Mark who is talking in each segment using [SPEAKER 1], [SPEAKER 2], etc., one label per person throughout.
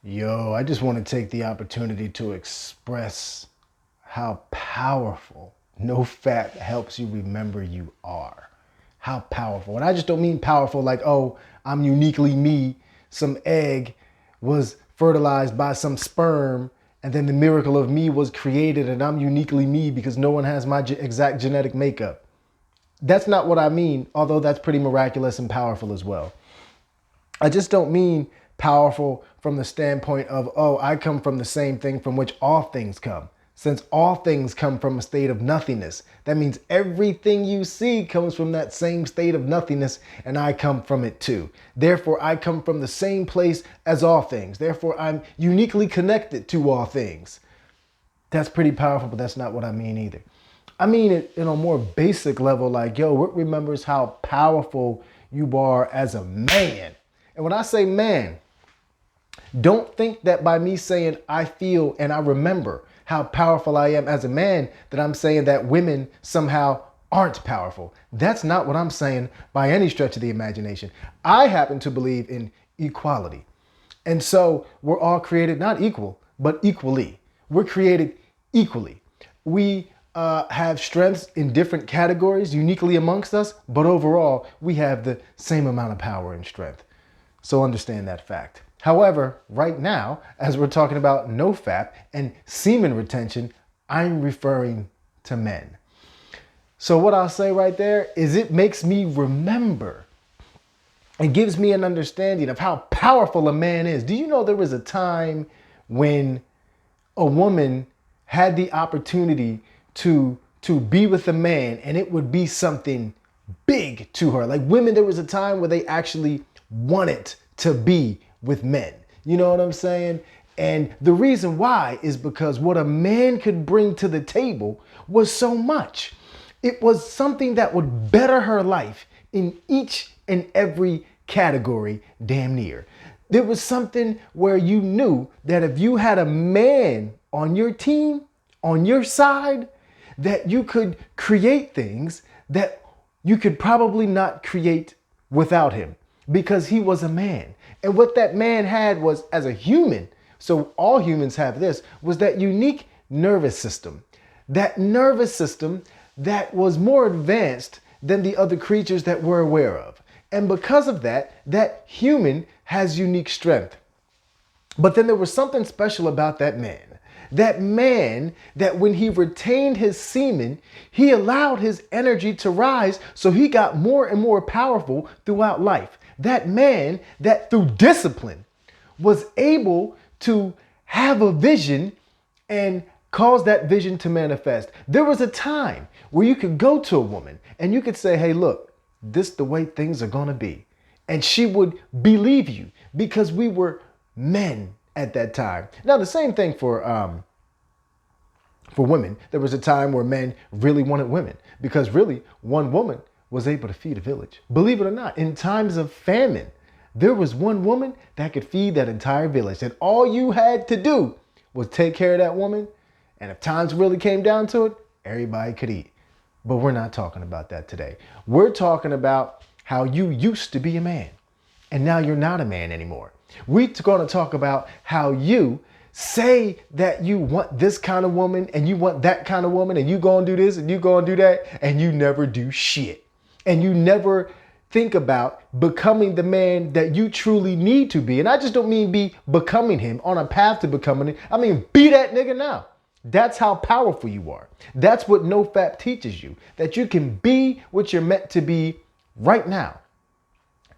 [SPEAKER 1] Yo, I just want to take the opportunity to express how powerful Nofap helps you remember you are. How powerful. And I just don't mean powerful like, oh, I'm uniquely me. Some egg was fertilized by some sperm, and then the miracle of me was created, and I'm uniquely me because no one has my exact genetic makeup. That's not what I mean, although that's pretty miraculous and powerful as well. I just don't mean powerful from the standpoint of, oh, I come from the same thing from which all things come. Since all things come from a state of nothingness, that means everything you see comes from that same state of nothingness, and I come from it too. Therefore, I come from the same place as all things. Therefore, I'm uniquely connected to all things. That's pretty powerful, but that's not what I mean either. I mean it in a more basic level, like, yo, what remembers how powerful you are as a man? And when I say man, don't think that by me saying I feel and I remember how powerful I am as a man, that I'm saying that women somehow aren't powerful. That's not what I'm saying by any stretch of the imagination. I happen to believe in equality. And so we're all created not equal, but equally. We're created equally. We have strengths in different categories uniquely amongst us, but overall, we have the same amount of power and strength. So understand that fact. However, right now, as we're talking about Nofap and semen retention, I'm referring to men. So what I'll say right there is it makes me remember. It gives me an understanding of how powerful a man is. Do you know there was a time when a woman had the opportunity to be with a man and it would be something big to her? Like women, there was a time where they actually wanted to be with men. You know what I'm saying? And the reason why is because what a man could bring to the table was so much. It was something that would better her life in each and every category, damn near. There was something where you knew that if you had a man on your team, on your side, that you could create things that you could probably not create without him, because he was a man. And what that man had was, as a human, so all humans have this, was that unique nervous system. That nervous system that was more advanced than the other creatures that we're aware of. And because of that, that human has unique strength. But then there was something special about that man. That man, that when he retained his semen, he allowed his energy to rise, so he got more and more powerful throughout life. That man that through discipline was able to have a vision and cause that vision to manifest. There was a time where you could go to a woman and you could say, hey, look, this is the way things are going to be. And she would believe you because we were men at that time. Now, the same thing for women. There was a time where men really wanted women because really one woman was able to feed a village. Believe it or not, in times of famine, there was one woman that could feed that entire village. And all you had to do was take care of that woman. And if times really came down to it, everybody could eat. But we're not talking about that today. We're talking about how you used to be a man and now you're not a man anymore. We're going to talk about how you say that you want this kind of woman and you want that kind of woman and you going to do this and you going to do that and you never do shit. And you never think about becoming the man that you truly need to be. And I just don't mean be becoming him on a path to becoming it. I mean, be that nigga now. That's how powerful you are. That's what Nofap teaches you, that you can be what you're meant to be right now,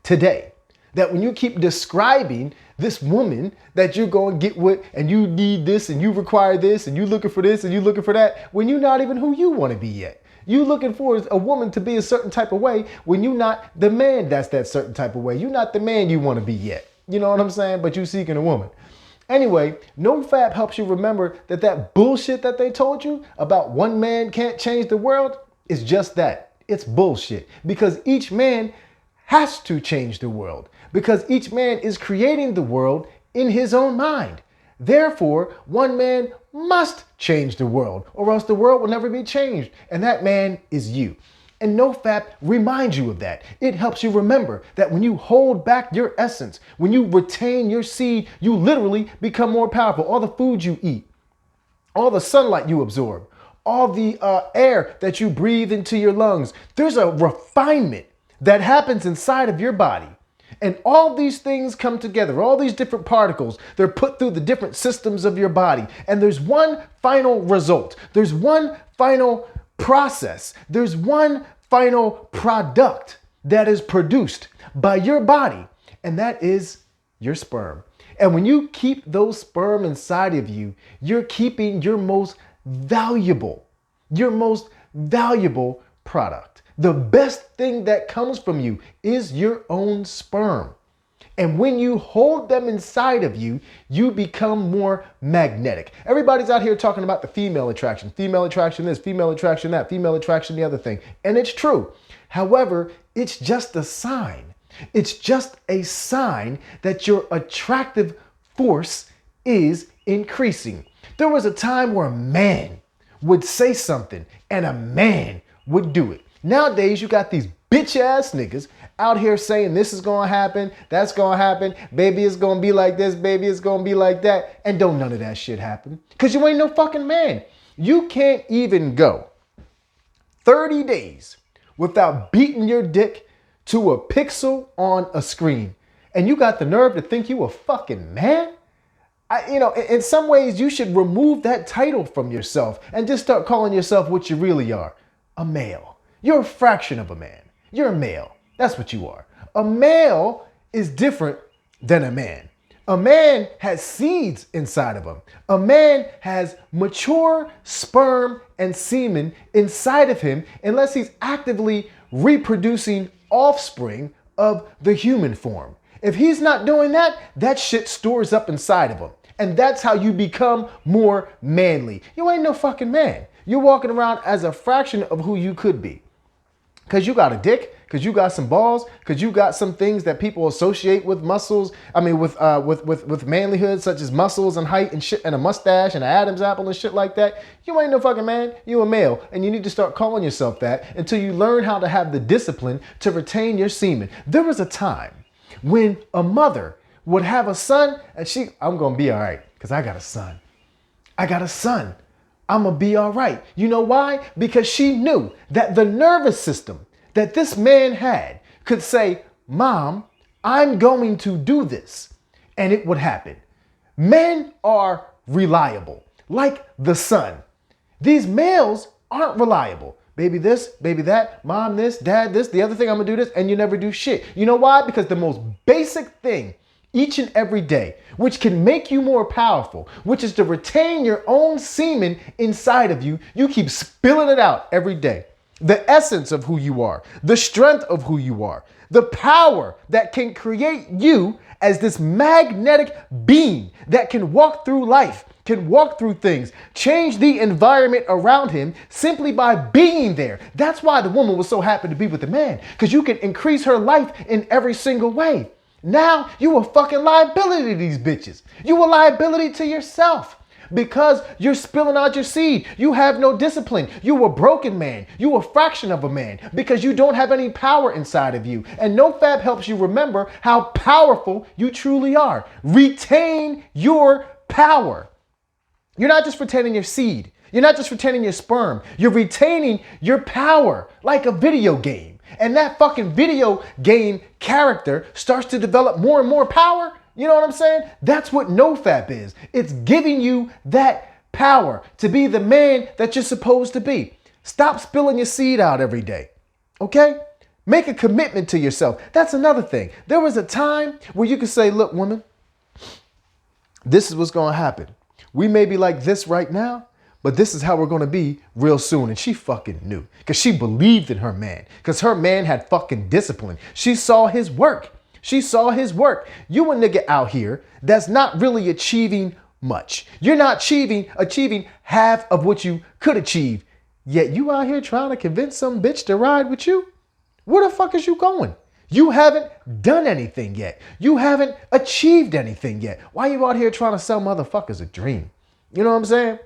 [SPEAKER 1] today. That when you keep describing this woman that you're going to get with and you need this and you require this and you looking for this and you looking for that, when you're not even who you want to be yet. You looking for a woman to be a certain type of way when you're not the man that's that certain type of way. You're not the man you want to be yet. You know what I'm saying? But you seeking a woman. Anyway, Nofap helps you remember that that bullshit that they told you about one man can't change the world is just that. It's bullshit. Because each man has to change the world. Because each man is creating the world in his own mind. Therefore, one man must change the world, or else the world will never be changed. And that man is you. And Nofap reminds you of that. It helps you remember that when you hold back your essence, when you retain your seed, you literally become more powerful. All the food you eat, all the sunlight you absorb, all the air that you breathe into your lungs, there's a refinement that happens inside of your body. And all these things come together, all these different particles, they're put through the different systems of your body. And there's one final result. There's one final process. There's one final product that is produced by your body. And that is your sperm. And when you keep those sperm inside of you, you're keeping your most valuable product. The best thing that comes from you is your own sperm. And when you hold them inside of you, you become more magnetic. Everybody's out here talking about the female attraction this, female attraction that, female attraction the other thing. And it's true. However, it's just a sign. It's just a sign that your attractive force is increasing. There was a time where a man would say something and a man would do it. Nowadays, you got these bitch ass niggas out here saying this is gonna happen, that's gonna happen, baby it's gonna be like this, baby it's gonna be like that, and don't none of that shit happen. Cause you ain't no fucking man. You can't even go 30 days without beating your dick to a pixel on a screen. And you got the nerve to think you a fucking man? In some ways you should remove that title from yourself and just start calling yourself what you really are, a male. You're a fraction of a man. You're a male. That's what you are. A male is different than a man. A man has seeds inside of him. A man has mature sperm and semen inside of him unless he's actively reproducing offspring of the human form. If he's not doing that, that shit stores up inside of him. And that's how you become more manly. You ain't no fucking man. You're walking around as a fraction of who you could be. Because you got a dick, because you got some balls, because you got some things that people associate with muscles. I mean, with manlyhood, such as muscles and height and shit, and a mustache and an Adam's apple and shit like that. You ain't no fucking man. You a male, and you need to start calling yourself that until you learn how to have the discipline to retain your semen. There was a time when a mother would have a son, and I'm gonna be all right, because I got a son. I'm gonna be all right. You know why? Because she knew that the nervous system that this man had could say, Mom, I'm going to do this. And it would happen. Men are reliable, like the sun. These males aren't reliable. Baby this, baby that, mom this, dad this, the other thing, I'm gonna do this, and you never do shit. You know why? Because the most basic thing each and every day, which can make you more powerful, which is to retain your own semen inside of you, you keep spilling it out every day. The essence of who you are, the strength of who you are, the power that can create you as this magnetic being that can walk through life, can walk through things, change the environment around him simply by being there. That's why the woman was so happy to be with the man, because you can increase her life in every single way. Now you a fucking liability to these bitches. You a liability to yourself because you're spilling out your seed. You have no discipline. You a broken man. You a fraction of a man because you don't have any power inside of you. And Nofap helps you remember how powerful you truly are. Retain your power. You're not just retaining your seed. You're not just retaining your sperm. You're retaining your power like a video game. And that fucking video game character starts to develop more and more power. You know what I'm saying? That's what Nofap is. It's giving you that power to be the man that you're supposed to be. Stop spilling your seed out every day. Okay? Make a commitment to yourself. That's another thing. There was a time where you could say, look, woman, this is what's going to happen. We may be like this right now, but this is how we're going to be real soon. And she fucking knew because she believed in her man, because her man had fucking discipline. She saw his work. She saw his work. You a nigga out here that's not really achieving much. You're not achieving half of what you could achieve. Yet you out here trying to convince some bitch to ride with you? Where the fuck is you going? You haven't done anything yet. You haven't achieved anything yet. Why you out here trying to sell motherfuckers a dream? You know what I'm saying?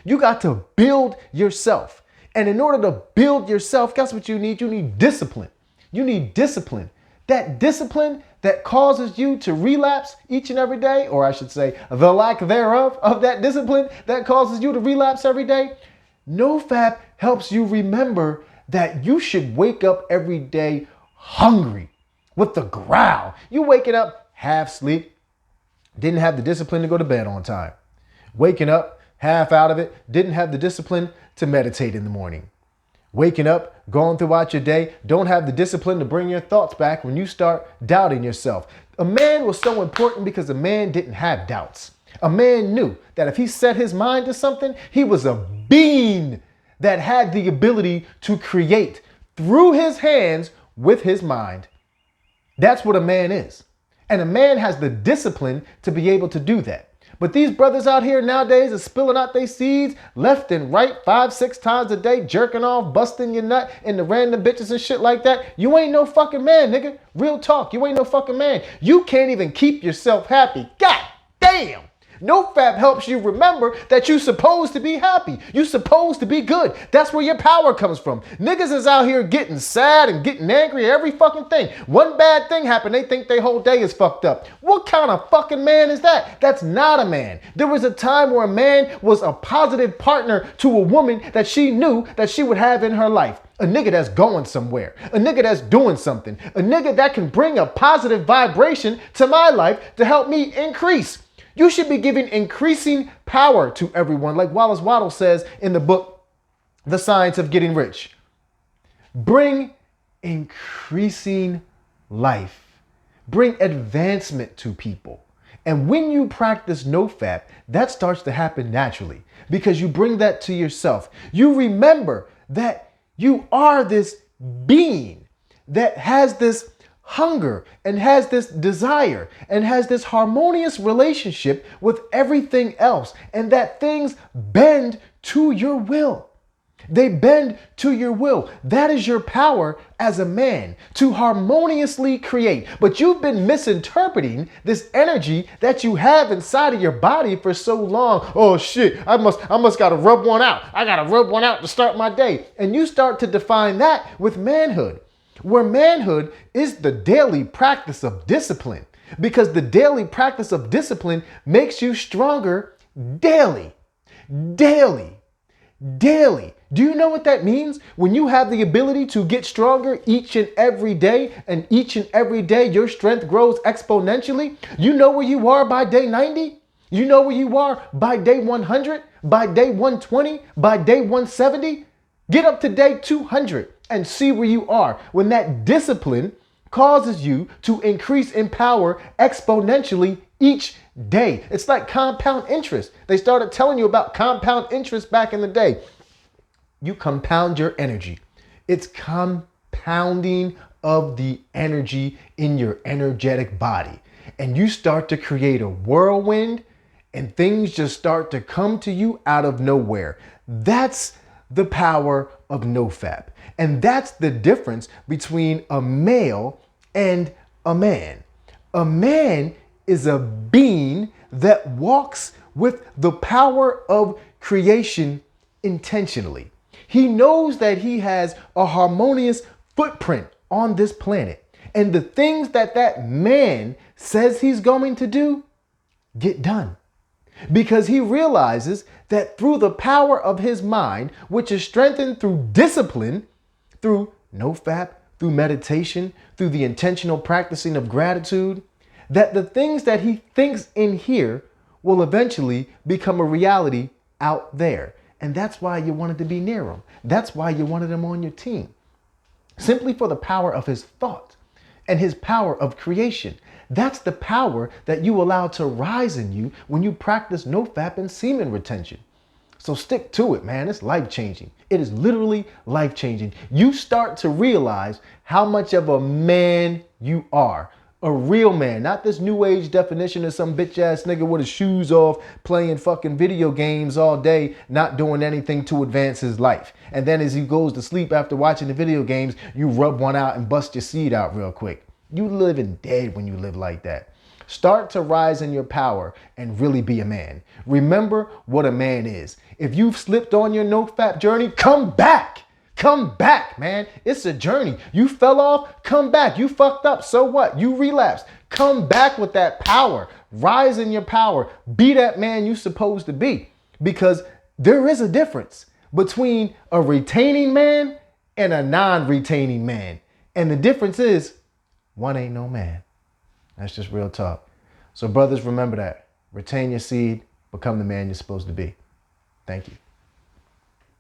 [SPEAKER 1] You got to build yourself. And in order to build yourself, guess what you need? You need discipline. You need discipline. That discipline that causes you to relapse each and every day, or I should say, the lack thereof of that discipline that causes you to relapse every day. Nofap helps you remember that you should wake up every day hungry with the growl. You waking up half sleep, didn't have the discipline to go to bed on time. Waking up half out of it, didn't have the discipline to meditate in the morning. Waking up, going throughout your day, don't have the discipline to bring your thoughts back when you start doubting yourself. A man was so important because a man didn't have doubts. A man knew that if he set his mind to something, he was a being that had the ability to create through his hands with his mind. That's what a man is. And a man has the discipline to be able to do that. But these brothers out here nowadays are spilling out their seeds left and right 5-6 times a day, jerking off, busting your nut into random bitches and shit like that. You ain't no fucking man, nigga. Real talk. You ain't no fucking man. You can't even keep yourself happy. God damn. Nofap helps you remember that you're supposed to be happy. You're supposed to be good. That's where your power comes from. Niggas is out here getting sad and getting angry at every fucking thing. One bad thing happened, they think their whole day is fucked up. What kind of fucking man is that? That's not a man. There was a time where a man was a positive partner to a woman that she knew that she would have in her life. A nigga that's going somewhere. A nigga that's doing something. A nigga that can bring a positive vibration to my life to help me increase. You should be giving increasing power to everyone, like Wallace Waddle says in the book, The Science of Getting Rich. Bring increasing life. Bring advancement to people. And when you practice Nofap, that starts to happen naturally because you bring that to yourself. You remember that you are this being that has this hunger and has this desire and has this harmonious relationship with everything else, and that things bend to your will. They bend to your will. That is your power as a man, to harmoniously create. But you've been misinterpreting this energy that you have inside of your body for so long. Oh shit, I must gotta rub one out. I gotta rub one out to start my day. And you start to define that with manhood, where manhood is the daily practice of discipline, because the daily practice of discipline makes you stronger daily, daily, daily. Do you know what that means? When you have the ability to get stronger each and every day, and each and every day your strength grows exponentially, you know where you are by day 90? You know where you are by day 100, by day 120, by day 170? Get up to day 200 and see where you are when that discipline causes you to increase in power exponentially each day. It's like compound interest. They started telling you about compound interest back in the day. You compound your energy. It's compounding of the energy in your energetic body. And you start to create a whirlwind and things just start to come to you out of nowhere. That's the power of Nofap. And that's the difference between a male and a man. A man is a being that walks with the power of creation intentionally. He knows that he has a harmonious footprint on this planet. And the things that that man says he's going to do get done. Because he realizes that through the power of his mind, which is strengthened through discipline, through Nofap, through meditation, through the intentional practicing of gratitude, that the things that he thinks in here will eventually become a reality out there. And that's why you wanted to be near him. That's why you wanted him on your team. Simply for the power of his thought and his power of creation. That's the power that you allow to rise in you when you practice Nofap and semen retention. So stick to it, man. It's life-changing. It is literally life-changing. You start to realize how much of a man you are. A real man, not this new age definition of some bitch ass nigga with his shoes off playing fucking video games all day, not doing anything to advance his life. And then as he goes to sleep after watching the video games, you rub one out and bust your seed out real quick. You living dead when you live like that. Start to rise in your power and really be a man. Remember what a man is. If you've slipped on your Nofap journey, come back. Come back, man. It's a journey. You fell off, come back. You fucked up, so what? You relapsed. Come back with that power. Rise in your power. Be that man you're supposed to be. Because there is a difference between a retaining man and a non-retaining man. And the difference is, one ain't no man. That's just real talk. So brothers, remember that. Retain your seed. Become the man you're supposed to be. Thank you.